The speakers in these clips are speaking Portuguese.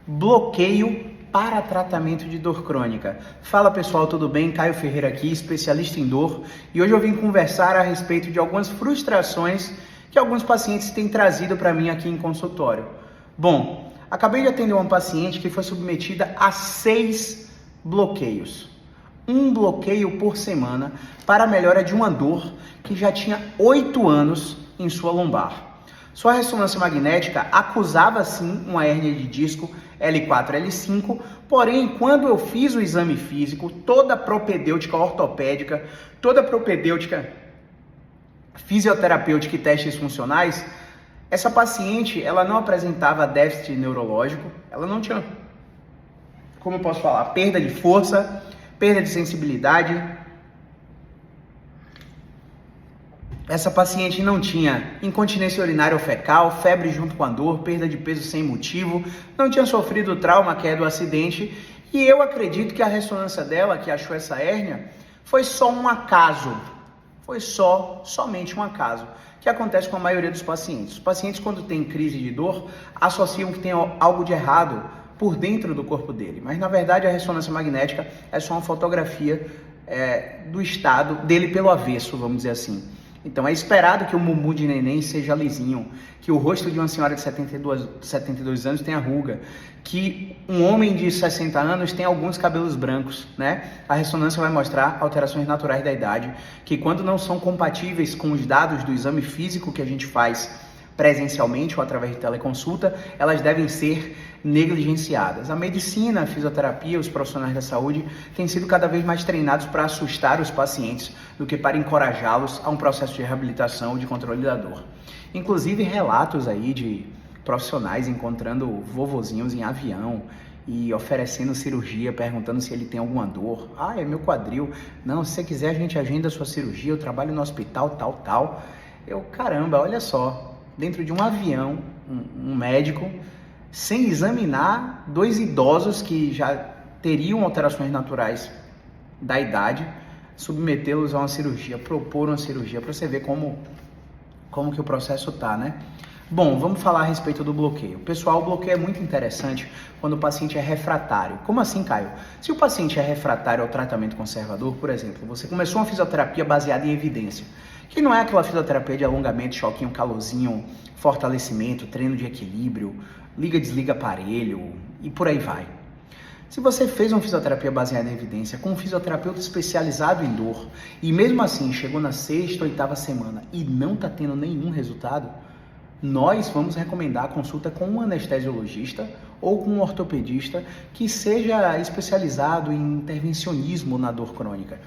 Bloqueio para tratamento de dor crônica. Fala pessoal, tudo bem? Caio Ferreira aqui, especialista em dor, e hoje eu vim conversar a respeito de algumas frustrações que alguns pacientes têm trazido para mim aqui em consultório. Bom, acabei de atender uma paciente que foi submetida a 6 bloqueios. Um bloqueio por semana para a melhora de uma dor que já tinha 8 anos em sua lombar. Sua ressonância magnética acusava sim uma hérnia de disco L4, L5, porém, quando eu fiz o exame físico, toda a propedêutica ortopédica, toda a propedêutica fisioterapêutica e testes funcionais, essa paciente, ela não apresentava déficit neurológico, ela não tinha, como eu posso falar, perda de força, perda de sensibilidade. Essa paciente não tinha incontinência urinária ou fecal, febre junto com a dor, perda de peso sem motivo, não tinha sofrido trauma, que é do acidente, e eu acredito que a ressonância dela, que achou essa hérnia, foi só um acaso, somente um acaso, que acontece com a maioria dos pacientes. Os pacientes, quando têm crise de dor, associam que tem algo de errado por dentro do corpo dele, mas na verdade a ressonância magnética é só uma fotografia do estado dele pelo avesso, vamos dizer assim. Então é esperado que o mumu de neném seja lisinho, que o rosto de uma senhora de 72 anos tenha ruga, que um homem de 60 anos tenha alguns cabelos brancos, né? A ressonância vai mostrar alterações naturais da idade, que quando não são compatíveis com os dados do exame físico que a gente faz presencialmente ou através de teleconsulta, elas devem ser negligenciadas. A medicina, a fisioterapia, os profissionais da saúde têm sido cada vez mais treinados para assustar os pacientes do que para encorajá-los a um processo de reabilitação ou de controle da dor. Inclusive relatos aí de profissionais encontrando vovozinhos em avião e oferecendo cirurgia, perguntando se ele tem alguma dor. Ah, é meu quadril. Não, se você quiser a gente agenda a sua cirurgia, eu trabalho no hospital, tal. Caramba, olha só. Dentro de um avião, um médico, sem examinar 2 idosos que já teriam alterações naturais da idade, submetê-los a uma cirurgia, propor uma cirurgia, para você ver como que o processo tá, né? Bom, vamos falar a respeito do bloqueio. Pessoal, o bloqueio é muito interessante quando o paciente é refratário. Como assim, Caio? Se o paciente é refratário ao tratamento conservador, por exemplo, você começou uma fisioterapia baseada em evidência, que não é aquela fisioterapia de alongamento, choquinho, calorzinho, fortalecimento, treino de equilíbrio, liga, desliga aparelho e por aí vai. Se você fez uma fisioterapia baseada em evidência com um fisioterapeuta especializado em dor e mesmo assim chegou na 6ª, 8ª semana e não está tendo nenhum resultado, nós vamos recomendar a consulta com um anestesiologista ou com um ortopedista que seja especializado em intervencionismo na dor crônica,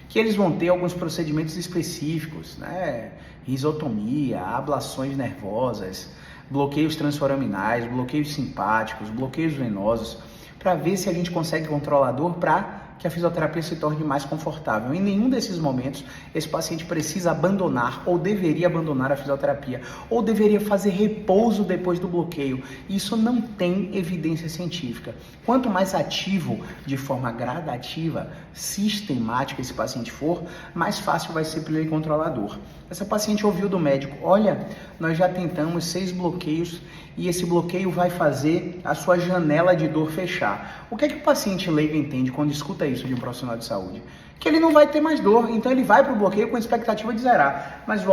que eles vão ter alguns procedimentos específicos, né? Risotomia, ablações nervosas, bloqueios transforaminais, bloqueios simpáticos, bloqueios venosos, para ver se a gente consegue controlar a dor para que a fisioterapia se torne mais confortável. Em nenhum desses momentos, esse paciente precisa abandonar ou deveria abandonar a fisioterapia ou deveria fazer repouso depois do bloqueio. Isso não tem evidência científica. Quanto mais ativo, de forma gradativa, sistemática esse paciente for, mais fácil vai ser para ele controlar a dor. Essa paciente ouviu do médico: olha, nós já tentamos 6 bloqueios e esse bloqueio vai fazer a sua janela de dor fechar. O que é que o paciente leigo entende quando escuta isso de um profissional de saúde? Que ele não vai ter mais dor, então ele vai para o bloqueio com a expectativa de zerar. Mas,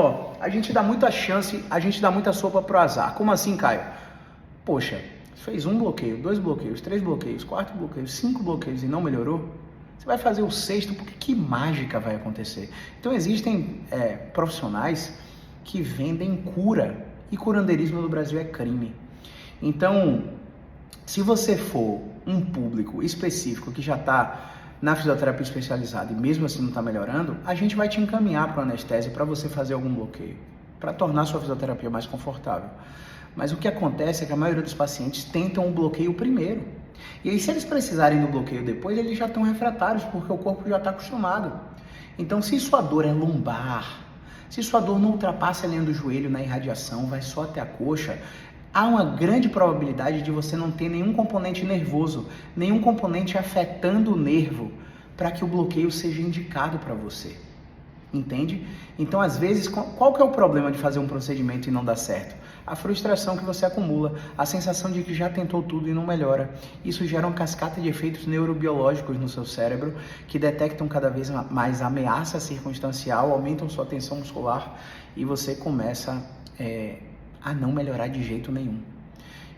a gente dá muita chance, a gente dá muita sopa pro azar. Como assim, Caio? Poxa, fez 1 bloqueio, 2 bloqueios, 3 bloqueios, 4 bloqueios, 5 bloqueios e não melhorou? Você vai fazer o 6º, porque que mágica vai acontecer? Então existem profissionais que vendem cura, e curandeirismo no Brasil é crime. Então, se você for um público específico que já está na fisioterapia especializada e mesmo assim não está melhorando, a gente vai te encaminhar para o anestésio para você fazer algum bloqueio, para tornar a sua fisioterapia mais confortável. Mas o que acontece é que a maioria dos pacientes tentam o bloqueio primeiro. E aí, se eles precisarem do bloqueio depois, eles já estão refratários, porque o corpo já está acostumado. Então, se sua dor é lombar, se sua dor não ultrapassa a linha do joelho na irradiação, vai só até a coxa, há uma grande probabilidade de você não ter nenhum componente nervoso, nenhum componente afetando o nervo, para que o bloqueio seja indicado para você. Entende? Então, às vezes, qual que é o problema de fazer um procedimento e não dar certo? A frustração que você acumula, a sensação de que já tentou tudo e não melhora. Isso gera uma cascata de efeitos neurobiológicos no seu cérebro que detectam cada vez mais ameaça circunstancial, aumentam sua tensão muscular e você começa a não melhorar de jeito nenhum.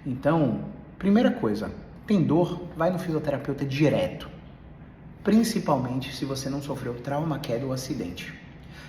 Então, primeira coisa, tem dor? Vai no fisioterapeuta direto. Principalmente se você não sofreu trauma, queda ou acidente.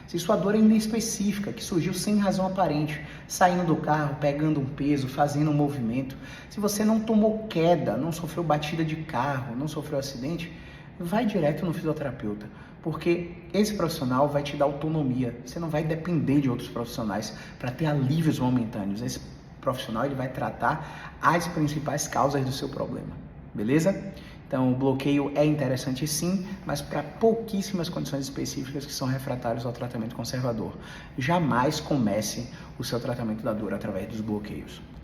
Se sua dor é inespecífica, que surgiu sem razão aparente, saindo do carro, pegando um peso, fazendo um movimento, se você não tomou queda, não sofreu batida de carro, não sofreu acidente, vai direto no fisioterapeuta, porque esse profissional vai te dar autonomia, você não vai depender de outros profissionais para ter alívios momentâneos. Esse profissional ele vai tratar as principais causas do seu problema, beleza? Então, o bloqueio é interessante sim, mas para pouquíssimas condições específicas que são refratários ao tratamento conservador. Jamais comece o seu tratamento da dor através dos bloqueios.